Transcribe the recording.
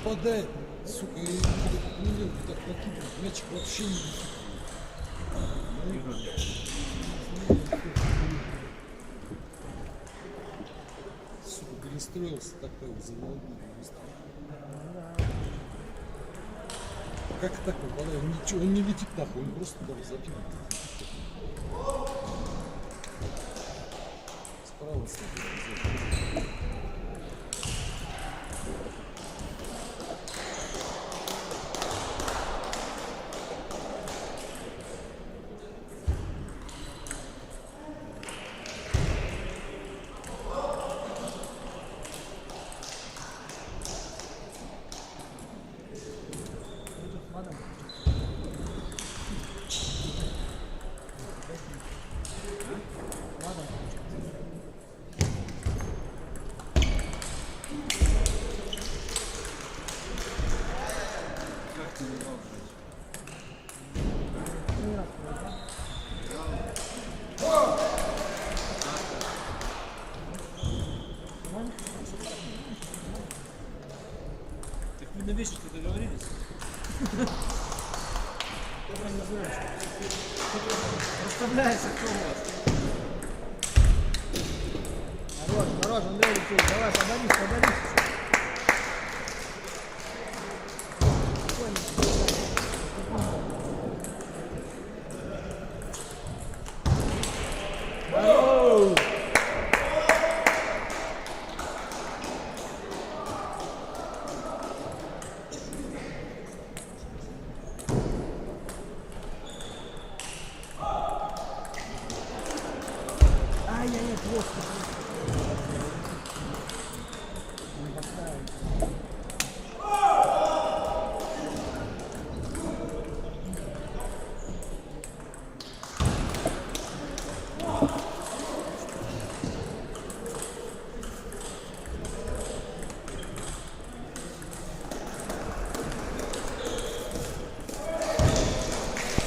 попадает, сука, и ну, так накидывает, мячик вообще не сука, перестроился такой, заводной быстро. Как так попадает? Ничего, он не летит нахуй, он просто туда закинут. Справа смотри. На вечер ты договорились? Расставляйся, кто у вас? Хорош, Андрей Алексеевич, давай, подались.